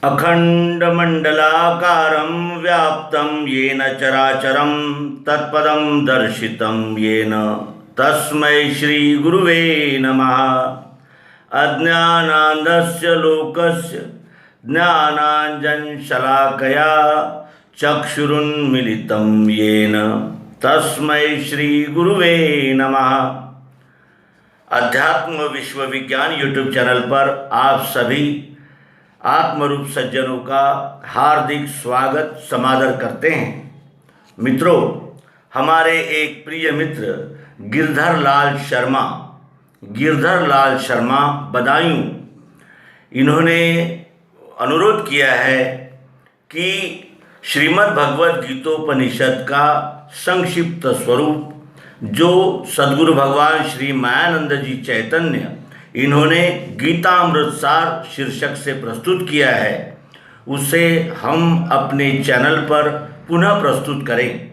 अखण्डमण्डलाकारं व्याप्तं येन चराचरं तत्पदं दर्शितं येन तस्मै श्रीगुरुवे नमः। अज्ञानान्धस्य लोकस्य ज्ञानाञ्जनशलाकया चक्षुरुन्मीलितं येन तस्मै श्रीगुरुवे नमः। अध्यात्म विश्व विज्ञान यूट्यूब चैनल पर आप सभी आत्मरूप सज्जनों का हार्दिक स्वागत समादर करते हैं। मित्रों, हमारे एक प्रिय मित्र गिरधर लाल शर्मा बदायूं, इन्होंने अनुरोध किया है कि श्रीमद् भगवद गीतोपनिषद का संक्षिप्त स्वरूप जो सद्गुरु भगवान श्री मायानंद जी चैतन्य इन्होंने गीतामृत सार शीर्षक से प्रस्तुत किया है, उसे हम अपने चैनल पर पुनः प्रस्तुत करें।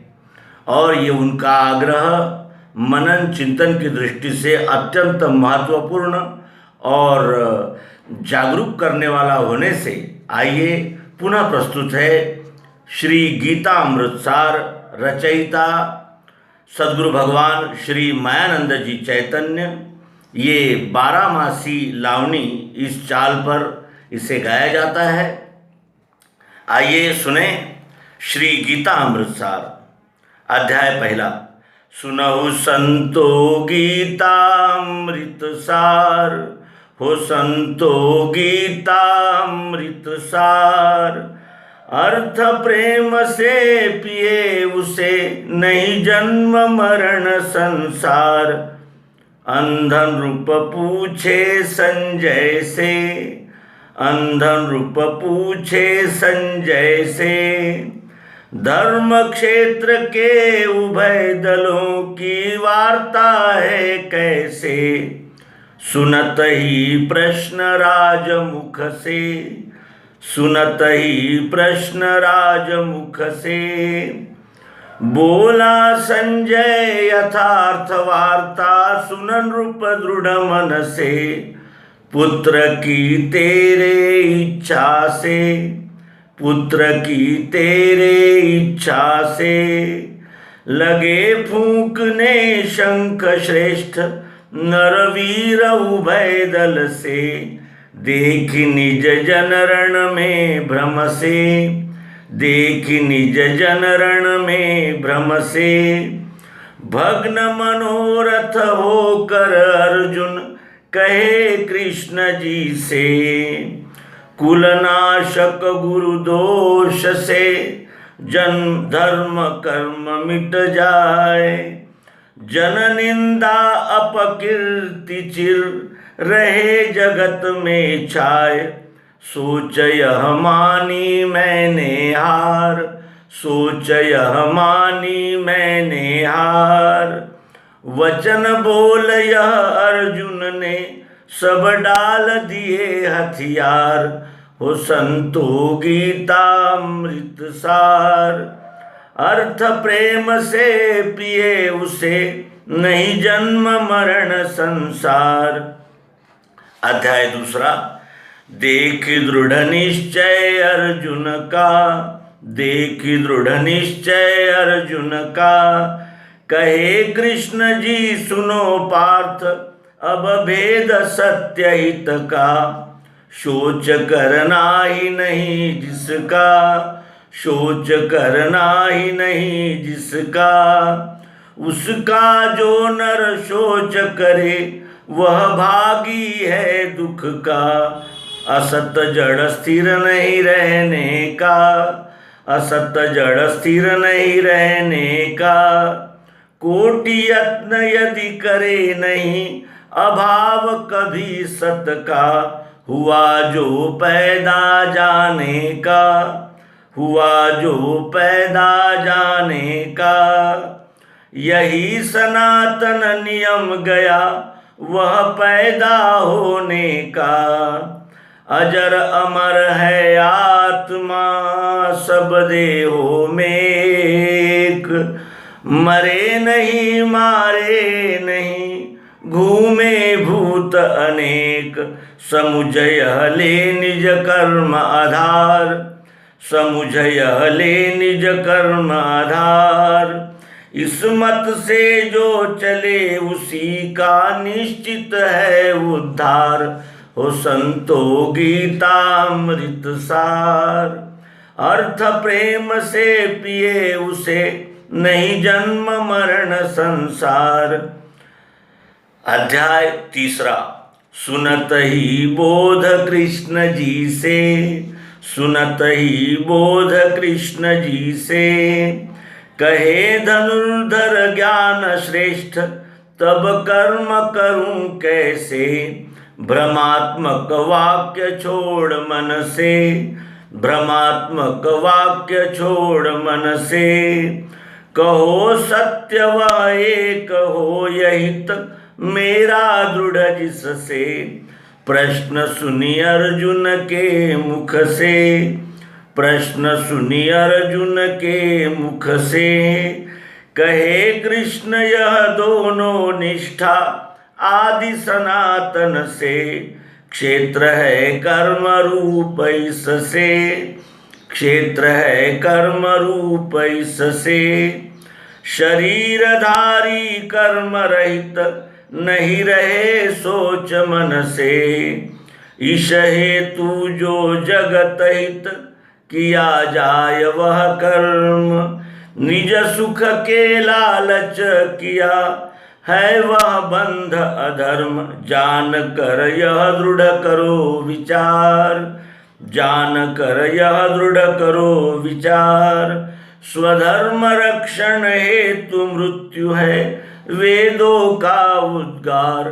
और ये उनका आग्रह मनन चिंतन की दृष्टि से अत्यंत महत्वपूर्ण और जागरूक करने वाला होने से आइए पुनः प्रस्तुत है। श्री गीतामृत सार, रचयिता सद्गुरु भगवान श्री मायानंद जी चैतन्य। ये 12 मासी लावनी इस चाल पर इसे गाया जाता है। आइए सुने श्री गीतामृत सार, अध्याय पहला। सुनहु संतो गीतामृत सार, हो संतो गीतामृत सार। अर्थ प्रेम से पिए उसे, नहीं जन्म मरण संसार। अंधन रूप पूछे संजय से, अंधन रूप पूछे संजय से। धर्म क्षेत्र के उभय दलों की वार्ता है कैसे। सुनत ही प्रश्न राजमुख से, सुनत ही प्रश्न राजमुख से। बोला संजय यथार्थ वार्ता, सुनन रूप दृढ़ मन से। पुत्र की तेरे इच्छा से, पुत्र की तेरे इच्छा से। लगे फूंकने शंख श्रेष्ठ, नरवीर उभय दल से। देख निज जनरण में भ्रम से, देख निज जनरण में भ्रम से। भग्न मनोरथ होकर अर्जुन कहे कृष्ण जी से। कुलनाशक गुरु दोष से, जन्म धर्म कर्म मिट जाए। जन निंदा अपकीर्ति चिर रहे जगत में छाए। सोच यह मानी मैंने हार, सोच यह मानी मैंने हार। वचन बोल यह अर्जुन ने, सब डाल दिए हथियार। हो संतो गीतामृत सार। अर्थ प्रेम से पिए उसे, नहीं जन्म मरण संसार। अध्याय दूसरा। देख दृढ़ निश्चय अर्जुन का, देख दृढ़ निश्चय अर्जुन का। कहे कृष्ण जी सुनो पार्थ, अब भेद सत्य हित का। सोच करना ही नहीं जिसका, सोच करना ही नहीं जिसका। उसका जो नर सोच करे, वह भागी है दुख का। असत जड़ स्थिर नहीं रहने का, असत जड़ स्थिर नहीं रहने का। कोटि यत्न यदि करे नहीं, अभाव कभी सत का। हुआ जो पैदा जाने का, हुआ जो पैदा जाने का। यही सनातन नियम गया, वह पैदा होने का। अजर अमर है आत्मा, सब देहों में एक। मरे नहीं मारे नहीं, घूमे भूत अनेक, समुझ यह ले निज कर्म आधार, समुझ यह ले निज कर्म आधार। इस मत से जो चले उसी का निश्चित है उद्धार, हो संतो गीतामृत सार। अर्थ प्रेम से पिए उसे, नहीं जन्म मरण संसार। अध्याय 3। सुनत ही बोध कृष्ण जी से, सुनत ही बोध कृष्ण जी से। कहे धनुर्धर ज्ञान श्रेष्ठ, तब कर्म करूं कैसे। भ्रमात्मक वाक्य छोड़ मन से, भ्रमात्मक वाक्य छोड़ मन से। कहो सत्य वह एक हो, यही मेरा दृढ़ जिससे। प्रश्न सुनी अर्जुन के मुख से, प्रश्न सुनी अर्जुन के मुख से। कहे कृष्ण यह दोनों निष्ठा, आदि सनातन से। क्षेत्र है कर्म रूप इससे, क्षेत्र है कर्म रूप इससे। शरीरधारी कर्म रहित, नहीं रहे सोच मन से। ईश हेतु जो जगत हित, किया जाय वह कर्म। निज सुख के लालच किया, है वह बंध अधर्म। जान कर यह दृढ़ करो विचार, जान कर यह दृढ़ करो विचार। स्वधर्म रक्षण हेतु मृत्यु है, वेदों का उद्गार।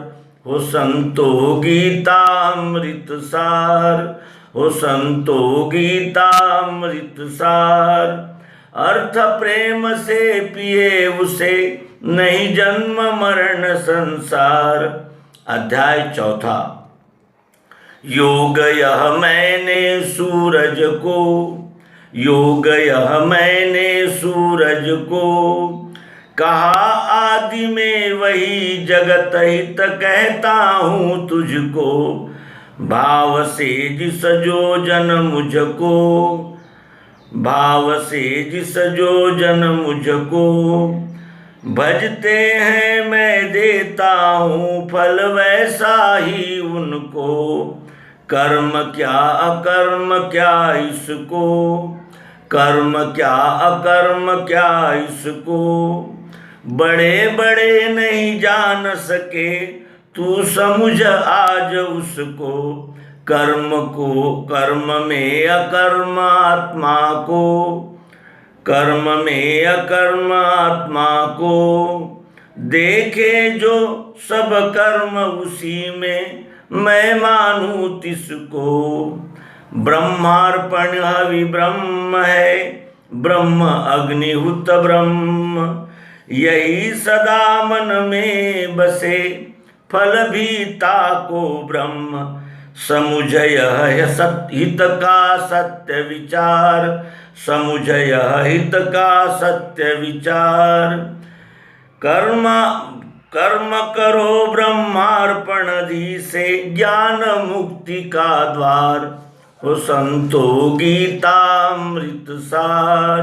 हो संतो गीतामृत सार, हो संतो गीतामृत सार। अर्थ प्रेम से पिए उसे, नहीं जन्म मरण संसार। अध्याय 4। योग यह मैंने सूरज को, योग यह मैंने सूरज को। कहा आदि में वही जगत हित, कहता हूँ तुझको। भाव से जिस जो जन मुझको, भाव से जिस जो जन मुझको। भजते हैं मैं देता हूँ फल, वैसा ही उनको। कर्म क्या अकर्म क्या इसको, कर्म क्या अकर्म क्या इसको। बड़े बड़े नहीं जान सके, तू समझ आज उसको। कर्म को कर्म में अकर्म आत्मा को, कर्म में अकर्म आत्मा को। देखे जो सब कर्म उसी में, मैं मानूं तिसको। ब्रह्मार्पण हवि ब्रह्म है, ब्रह्म अग्निहुत ब्रह्म। यही सदा मन में बसे, फल भी ताको ब्रह्म। समुझ यह हित का सत्य विचार, समुझ यह हित का सत्य विचार। कर्म कर्म करो ब्रह्मार्पण धी से, ज्ञान मुक्ति का द्वार। हो संतो गीतामृत सार।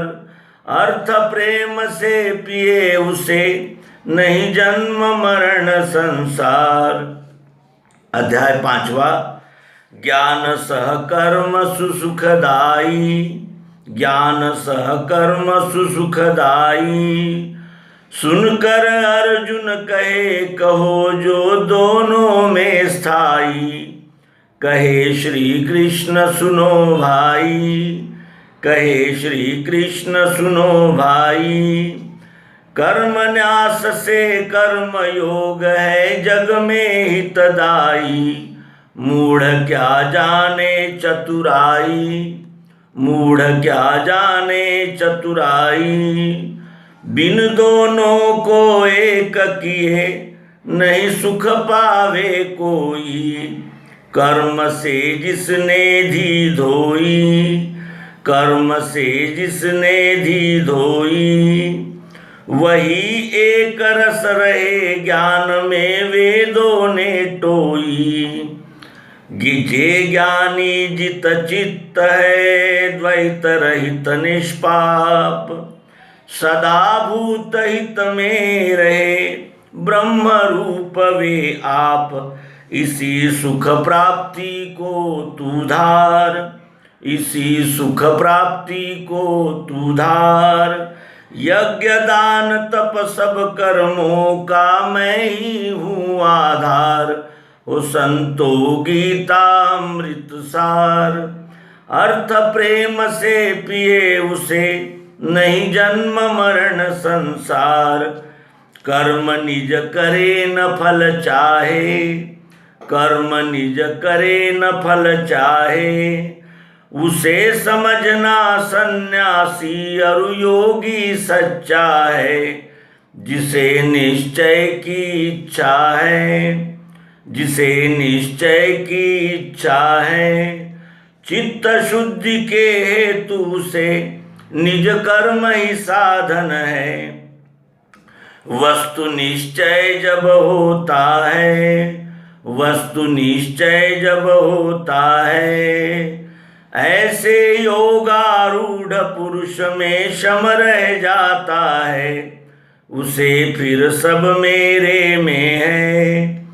अर्थ प्रेम से पिए उसे, नहीं जन्म मरण संसार। अध्याय 5। ज्ञान सह कर्म सुसुखदाई, ज्ञान सह कर्म सुसुखदाई। सुनकर अर्जुन कहे कहो जो दोनों में स्थाई। कहे श्री कृष्ण सुनो भाई, कहे श्री कृष्ण सुनो भाई। कर्म न्यास से कर्म योग है, जग में हितदाई। मूढ़ क्या जाने चतुराई, मूढ़ क्या जाने चतुराई। बिन दोनों को एक किए, नहीं सुख पावे कोई। कर्म से जिसने धी धोई, कर्म से जिसने धी धोई। वही एक रस रहे ज्ञान में वेदों ने टोई। गिजे ज्ञानी जित चित्त है द्वैत रहित निष्पाप। सदा भूत हित में रहे ब्रह्म रूप वे आप। इसी सुख प्राप्ति को तू धार, इसी सुख प्राप्ति को तू धार। यज्ञ दान तप सब कर्मों का मैं ही हूँ आधार। हो संतो गीतामृत सार। अर्थ प्रेम से पिए उसे नहीं जन्म मरण संसार। कर्म निज करे न फल चाहे, कर्म निज करे न फल चाहे। उसे समझना सन्यासी और योगी सच्चा है। जिसे निश्चय की इच्छा है, जिसे निश्चय की इच्छा है। चित्त शुद्धि के हेतु से निज कर्म ही साधन है। वस्तु निश्चय जब होता है, वस्तु निश्चय जब होता है। ऐसे योगारूढ़ पुरुष में शम रह जाता है। उसे फिर सब मेरे में है,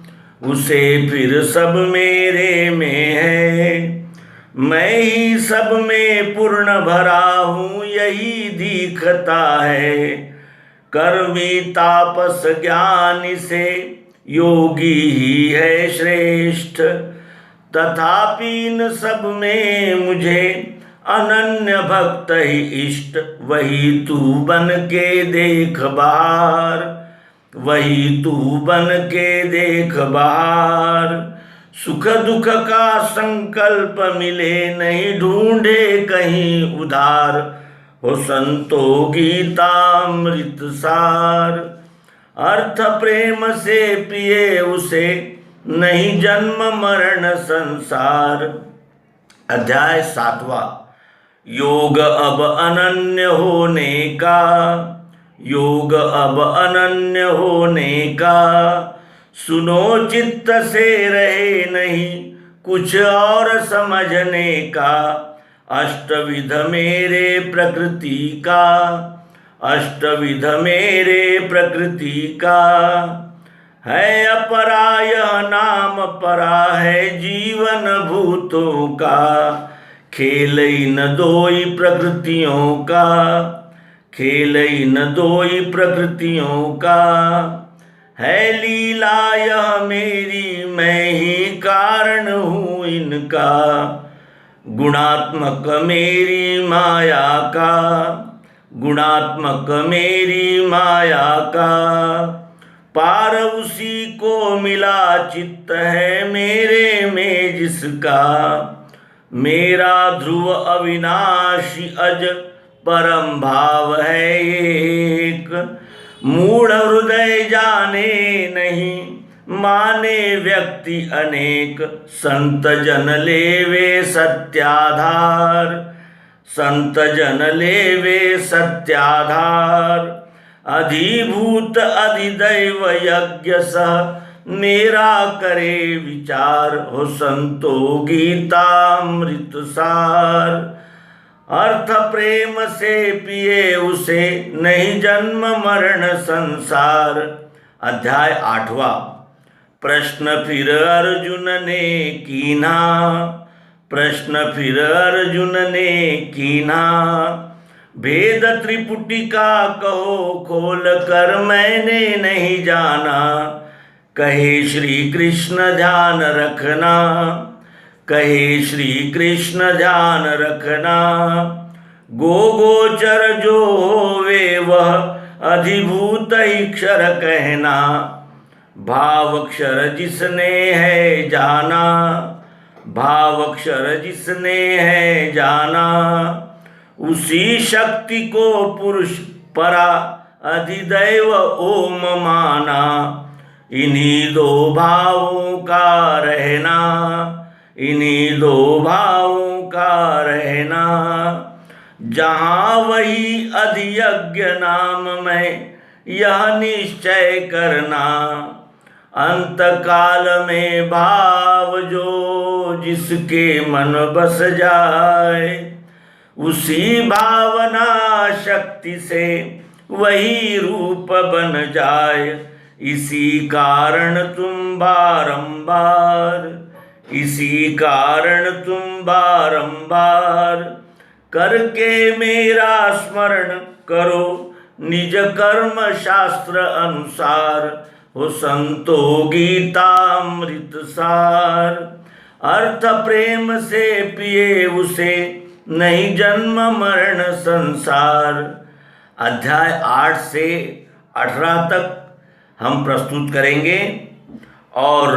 उसे फिर सब मेरे में है। मैं ही सब में पूर्ण भरा हूँ यही दिखता है। कर्मी तापस ज्ञानी से योगी ही है श्रेष्ठ। तथापि इन सब में मुझे अनन्य भक्त ही इष्ट। वही तू बन के देख बाहर, वही तू बन के देख बाहर। सुख दुख का संकल्प मिले नहीं ढूंढे कहीं उधार। हो संतो गीतामृत सार। अर्थ प्रेम से पिए उसे नहीं जन्म मरण संसार। अध्याय 7वां। योग अब अनन्य होने का, योग अब अनन्य होने का। सुनो चित्त से रहे नहीं कुछ और समझने का। अष्टविध मेरे प्रकृति का, अष्टविध मेरे प्रकृति का। है अपरा यह नाम परा है जीवन भूतों का। खेल इन दोई प्रकृतियों का, खेल इन दोई प्रकृतियों का। है लीला यह मेरी मैं ही कारण हूँ इनका। गुणात्मक मेरी माया का, गुणात्मक मेरी माया का। पार उसी को मिला चित्त है मेरे में जिसका। मेरा ध्रुव अविनाशी अज परम भाव है एक। मूढ़ हृदय जाने नहीं माने व्यक्ति अनेक। संत जन लेवे सत्याधार, संत जन लेवे सत्याधार। अधिभूत अधिदैव यज्ञ सह मेरा करे विचार। हो संतो गीतामृत सार। अर्थ प्रेम से पिए उसे नहीं जन्म मरण संसार। अध्याय 8वां। प्रश्न फिर अर्जुन ने कीना, प्रश्न फिर अर्जुन ने कीना। भेद त्रिपुटिका कहो खोल कर मैंने नहीं जाना। कहे श्री कृष्ण ध्यान रखना, कहे श्री कृष्ण ध्यान रखना। गोचर जो होवे वह अधिभूत अक्षर कहना। भावक्षर जिसने है जाना, भावक्षर जिसने है जाना। उसी शक्ति को पुरुष परा अधिदैव ओम माना। इन्हीं दो भावों का रहना, इन्हीं दो भावों का रहना। जहाँ वही अधियज्ञ नाम में यह निश्चय करना, अंत काल में भाव जो जिसके मन बस जाए, उसी भावना शक्ति से वही रूप बन जाए। इसी कारण तुम बारंबार, इसी कारण तुम बारंबार करके मेरा स्मरण करो, निज कर्म शास्त्र अनुसार हो संतो गीतामृत सार। अर्थ प्रेम से पिए उसे, नहीं जन्म मरण संसार। अध्याय 8 से 18 तक हम प्रस्तुत करेंगे और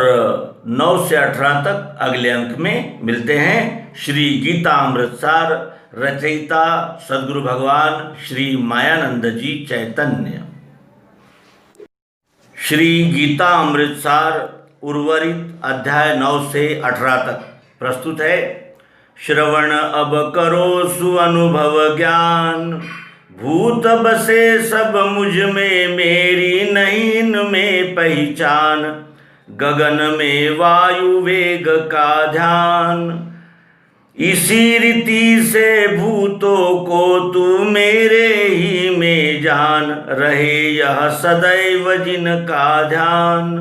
9 से 18 तक अगले अंक में मिलते हैं। श्री गीतामृत सार, रचयिता सद्गुरु भगवान श्री मायानंद जी चैतन्य। श्री गीतामृत सार उर्वरित अध्याय 9 से 18 तक प्रस्तुत है। श्रवण अब करो सुअनुभव ज्ञान, भूत बसे सब मुझ में मेरी नहीं इनमें पहचान। गगन में वायु वेग का ध्यान, इसी रीति से भूतों को तू मेरे ही में जान। रहे यह सदैव जिनका ध्यान,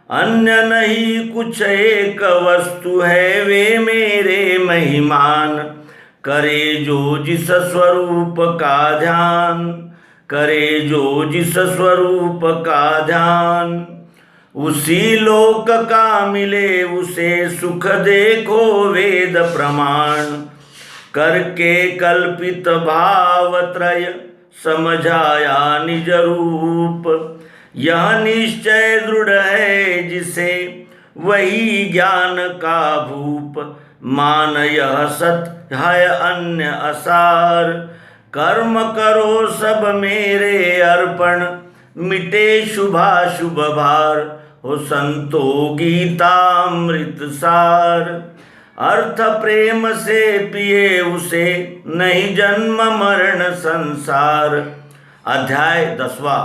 अन्य नहीं कुछ एक वस्तु है वे मेरे महिमान। करे जो जिस स्वरूप का ध्यान, करे जो जिस स्वरूप का ध्यान, उसी लोक का मिले उसे सुख देखो वेद प्रमाण। करके कल्पित भाव त्रय समझाया निज रूप, यह निश्चय दृढ़ है जिसे वही ज्ञान का भूप। मान यह सत्य है अन्य असार, कर्म करो सब मेरे अर्पण, मिटे शुभाशुभ भार। हो संतो गीतामृत सार, अर्थ प्रेम से पिए उसे, नहीं जन्म मरण संसार। अध्याय 10वां।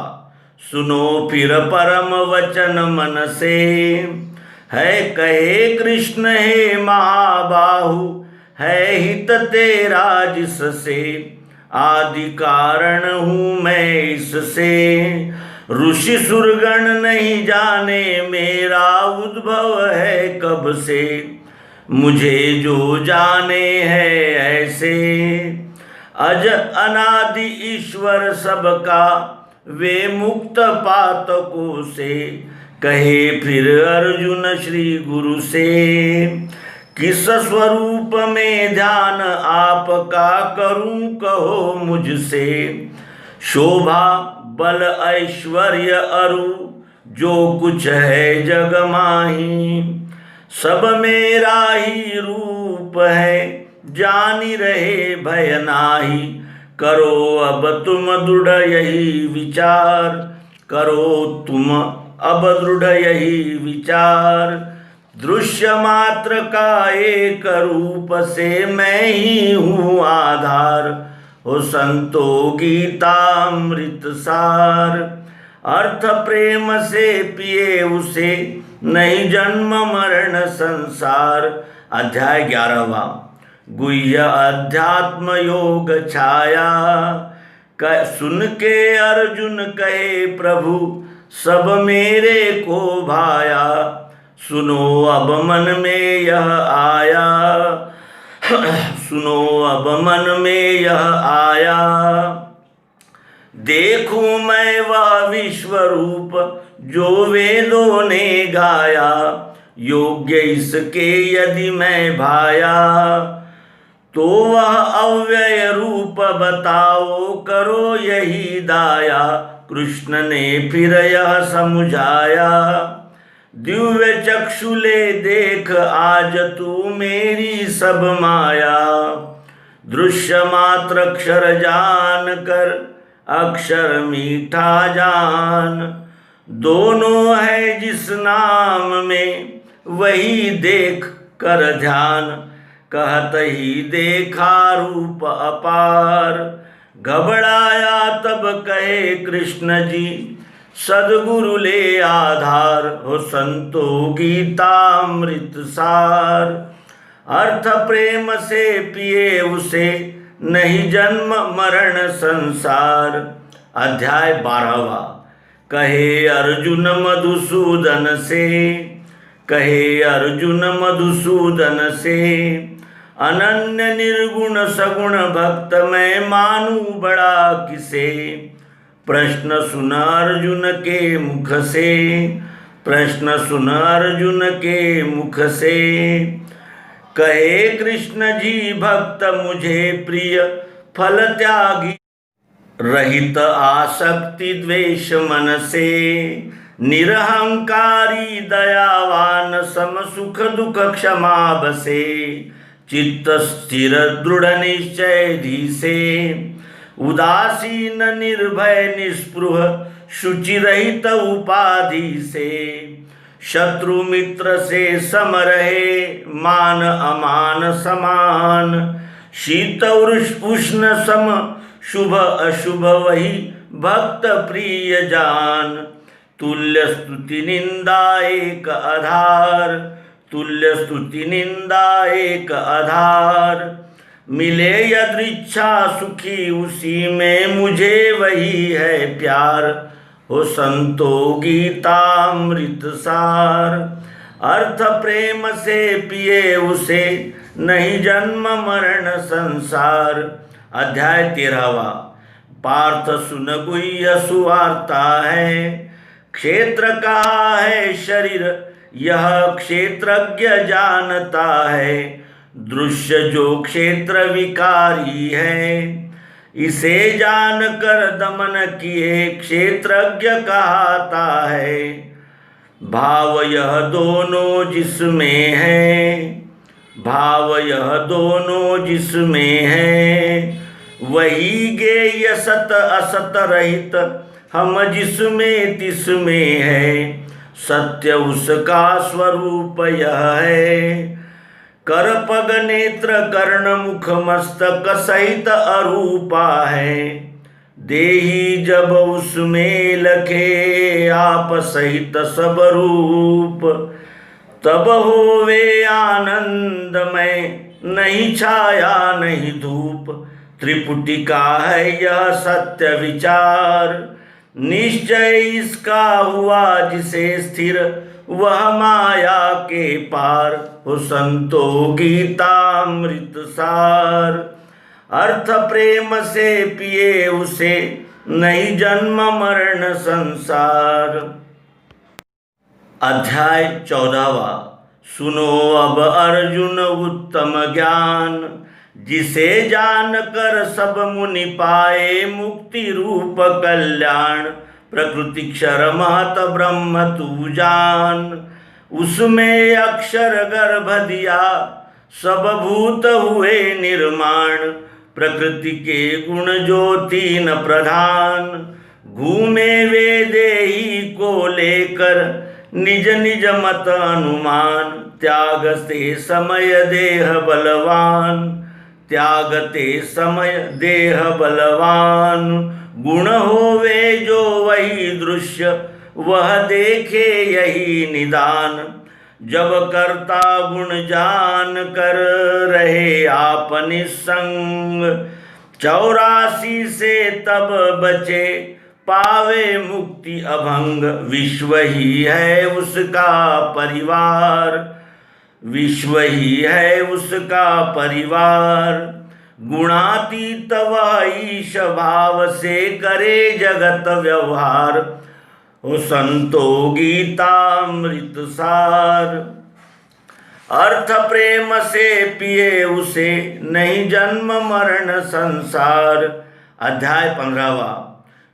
सुनो फिर परम वचन मन से, है कहे कृष्ण हे महाबाहु, है हित तेरा जिससे। आदि कारण हूँ मैं इससे, ऋषि सुरगण नहीं जाने मेरा उद्भव है कब से। मुझे जो जाने है ऐसे, अज अनादि ईश्वर सबका, वे मुक्त पातकों से। कहे फिर अर्जुन श्री गुरु से, किस स्वरूप में ध्यान आपका करूं कहो मुझसे। शोभा बल ऐश्वर्य अरु जो कुछ है जग माही, सब मेरा ही रूप है जानी रहे भय नाही। करो अब तुम दृढ़ यही विचार, करो तुम अब दृढ़ यही विचार। दृश्य मात्र का एक रूप से मैं ही हूँ आधार। हो संतो गीतामृत सार, अर्थ प्रेम से पिए उसे, नहीं जन्म मरण संसार। अध्याय 11वां। गुह्य अध्यात्म योग छाया, सुन के अर्जुन कहे प्रभु सब मेरे को भाया। सुनो अब मन में यह आया, सुनो अब मन में यह आया। देखूं मैं वह विश्व रूप जो वेदों ने गाया। योग्य इसके यदि मैं भाया, तो वह अव्यय रूप बताओ करो यही दाया। कृष्ण ने फिर यह समझाया, दिव्य चक्षुले देख आज तू मेरी सब माया। दृश्य मात्र अक्षर जान कर अक्षर मीठा जान। दोनों है जिस नाम में वही देख कर ध्यान। कहत ही देखा रूप अपार, घबराया तब कहे कृष्ण जी, सद्गुरु ले आधार, हो संतो गीतामृत सार। अर्थ प्रेम से पिए उसे, नहीं जन्म मरण संसार। अध्याय 12वां। कहे अर्जुन मधुसूदन से, कहे अर्जुन मधुसूदन से, अनन्य निर्गुण सगुण भक्त मैं मानू बड़ा किसे। प्रश्न सुन अर्जुन के मुख से, प्रश्न सुन अर्जुन के मुख से। कहे कृष्ण जी भक्त मुझे प्रिय, फल त्यागी रहित आसक्ति द्वेष मन से। निरहंकारी दयावान सम सुख दुख क्षमा बसे। चित्त स्थिर दृढ़ निश्चय धी से, उदासीन निर्भय निस्पृह शुचि रहित उपाधि से। शत्रु मित्र से सम रहे, मान अमान समान। शीत उष्ण सम शुभ अशुभ वही भक्त प्रिय जान। तुल्य स्तुति निंदा एक आधार, तुल्य स्तुति निंदा एक आधार। मिले यदृच्छा सुखी उसी में, मुझे वही है प्यार। हो संतो गीतामृत सार। अर्थ प्रेम से पिए उसे, नहीं जन्म मरण संसार। अध्याय 13वां। पार्थ सुन गुह्य सुवार्ता है, क्षेत्र कहा है शरीर यह क्षेत्रज्ञ जानता है। दृश्य जो क्षेत्र विकारी है, इसे जान कर दमन किए क्षेत्रज्ञ कहता है। भाव यह दोनों जिसमें है, भाव यह दोनों जिसमें है। वही गेय सत असत रहित, हम जिसमें तिसमें है। सत्य उसका स्वरूप यह है, कर पग नेत्र कर्ण मुख मस्तक सहित अरूपा है। देही जब उसमें लखे आप सहित सब रूप, तब होवे आनंदमय नहीं छाया नहीं धूप। त्रिपुटिका है यह सत्य विचार, निश्चय इसका हुआ जिसे स्थिर वह माया के पार। हो संतो गीतामृत सार। अर्थ प्रेम से पिए उसे, नहीं जन्म मरण संसार। अध्याय 14वां। सुनो अब अर्जुन उत्तम ज्ञान, जिसे जान कर सब मुनि पाए मुक्ति रूप कल्याण। प्रकृति क्षर महत ब्रह्म तू जान, उसमें अक्षर गर्भ दिया सब भूत हुए निर्माण। प्रकृति के गुण जो तीन प्रधान, घूमे वे देही को लेकर निज निज मत अनुमान। त्यागते समय देह बलवान, त्यागते समय देह बलवान। गुण होवे जो वही दृश्य, वह देखे यही निदान। जब कर्ता गुण जान कर रहे आप निसंग, 84 से तब बचे पावे मुक्ति अभंग। विश्व ही है उसका परिवार, विश्व ही है उसका परिवार। गुणातीत वह ईश भाव से करे जगत व्यवहार। हो संतो गीतामृत सार। अर्थ प्रेम से पिए उसे, नहीं जन्म मरण संसार। अध्याय 15वां।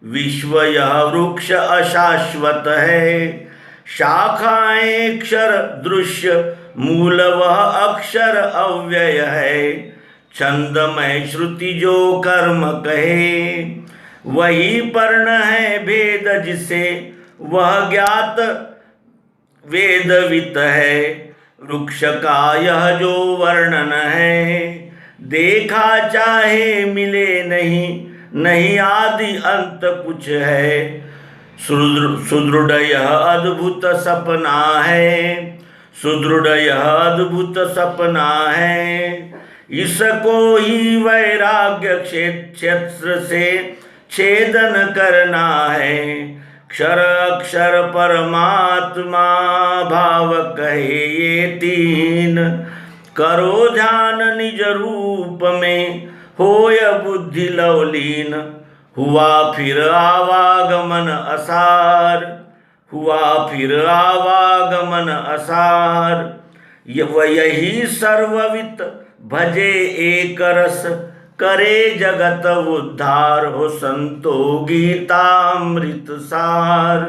विश्व यह वृक्ष अशाश्वत है, शाखाएं क्षर दृश्य, मूल वह अक्षर अव्यय है। छंदमय श्रुति जो कर्म कहे, वही पर्ण है भेद जिसे, वह ज्ञात वेदवित है। वृक्ष का यह जो वर्णन है, देखा चाहे मिले नहीं, नहीं आदि अंत कुछ है। सुदृढ़ यह अद्भुत सपना है, सुदृढ़ यह अद्भुत सपना है। इसको ही वैराग्य क्षेत्र से छेदन करना है। क्षर अक्षर परमात्मा भाव कहे ये तीन। करो ध्यान निज रूप में होय बुद्धि लवलीन। हुआ फिर आवागमन असार, हुआ फिर आवागमन असार। यही सर्ववित भजे एक रस, करे जगत उद्धार। हो संतो गीतामृत सार।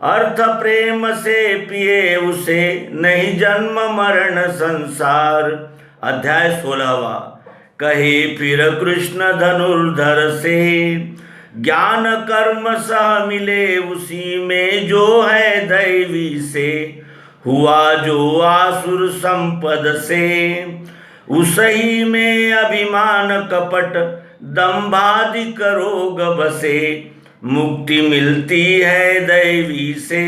अर्थ प्रेम से पिए उसे, नहीं जन्म मरण संसार। अध्याय 16वां। कहे फिर कृष्ण धनुर्धर से, ज्ञान कर्म सह मिले उसी में जो है दैवी से। हुआ जो आसुर संपद से, उसही में अभिमान कपट दंभादिक रोग बसे। मुक्ति मिलती है दैवी से,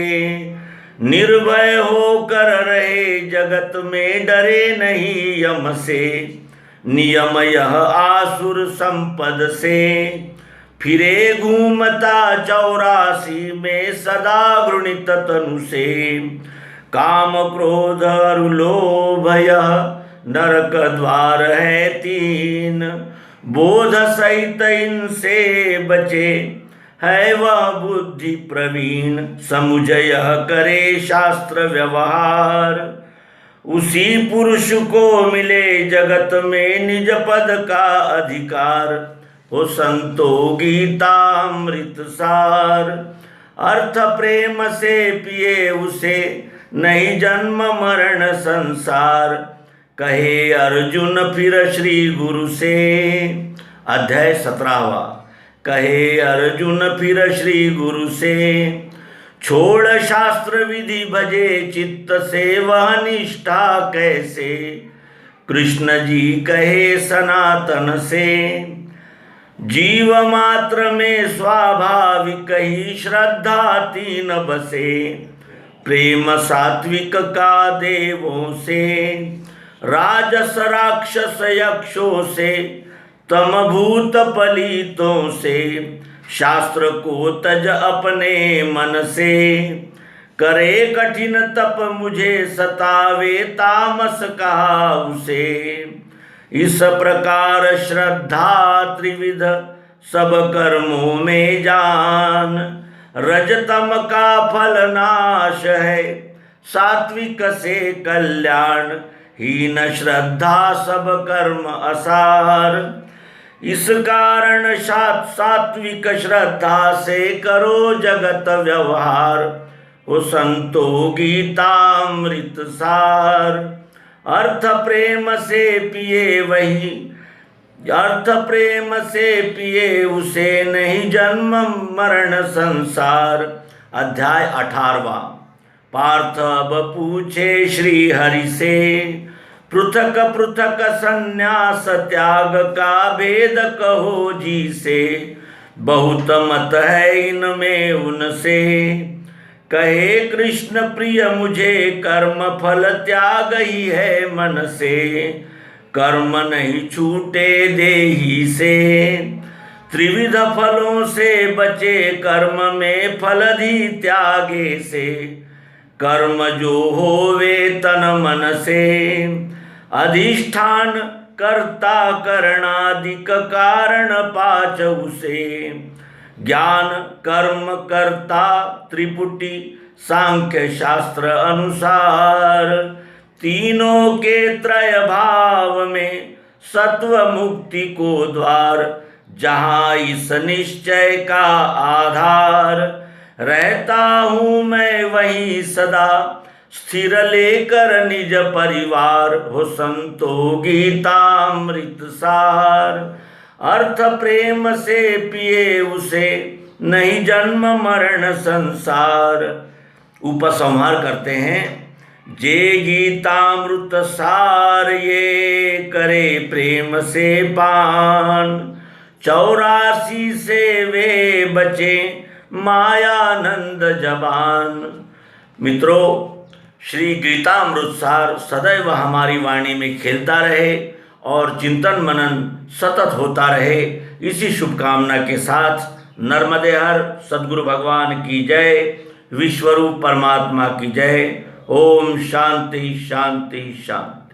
निर्भय होकर रहे जगत में, डरे नहीं यम से। नियम यह आसुर संपद से, फिरे घूमता 84 में सदा घृणित तनु से। काम क्रोध और लोभ यह नरक द्वार है 3, बोध सहित इनसे बचे है वह बुद्धि प्रवीण। समुझ यह करे शास्त्र व्यवहार, उसी पुरुष को मिले जगत में निज पद का अधिकार। हो संतो गीतामृत सार। अर्थ प्रेम से पिए उसे, नहीं जन्म मरण संसार। कहे अर्जुन फिर श्री गुरु से। अध्याय 17वां। कहे अर्जुन फिर श्री गुरु से, छोड़ शास्त्र विधि भजे चित्त से, वह निष्ठा कैसे। कृष्ण जी कहे सनातन से, जीव मात्र में स्वाभाविक ही श्रद्धा 3 बसे। प्रेम सात्विक का देवों से, राजस राक्षस यक्षों से, तम भूत पलीतों से। शास्त्र को तज अपने मन से, करे कठिन तप मुझे सतावे, तामस कहा उसे। इस प्रकार श्रद्धा त्रिविध सब कर्मों में जान। रजतम का फल नाश है, सात्विक से कल्याण। हीन श्रद्धा सब कर्म असार, इस कारण सात्विक श्रद्धा से करो जगत व्यवहार। हो संतो गीतामृत सार। अर्थ प्रेम से पिए वही, अर्थ प्रेम से पिए उसे, नहीं जन्म मरण संसार। अध्याय 18वां। पार्थ अब पूछे श्री हरि से, पृथक पृथक संन्यास त्याग का भेद कहो जी से। बहुत मत है इनमें उनसे, कहे कृष्ण प्रिय मुझे कर्म फल त्याग ही है मन से। कर्म नहीं छूटे देही से, त्रिविध फलों से बचे कर्म में फलधि त्यागे से। कर्म जो होवे तन मन से, अधिष्ठान कर्ता करणादिक कारण 5 उसे। ज्ञान कर्म कर्ता त्रिपुटी सांख्य शास्त्र अनुसार। तीनों के त्रय भाव में सत्व मुक्ति को द्वार। जहाँ इस निश्चय का आधार, रहता हूँ मैं वहीं सदा, स्थिर लेकर निज परिवार। हो संतो गीतामृत सार। अर्थ प्रेम से पिए उसे, नहीं जन्म मरण संसार। उपसंहार करते हैं। जे गीतामृत सार ये करे प्रेम से पान, 84 से वे बचे मायानंद जबान। मित्रों, श्री गीतामृत सार सदैव हमारी वाणी में खेलता रहे और चिंतन मनन सतत होता रहे, इसी शुभकामना के साथ नर्मदे हर सद्गुरु भगवान की जय, विश्वरूप परमात्मा की जय। ओम शांति शांति शांति।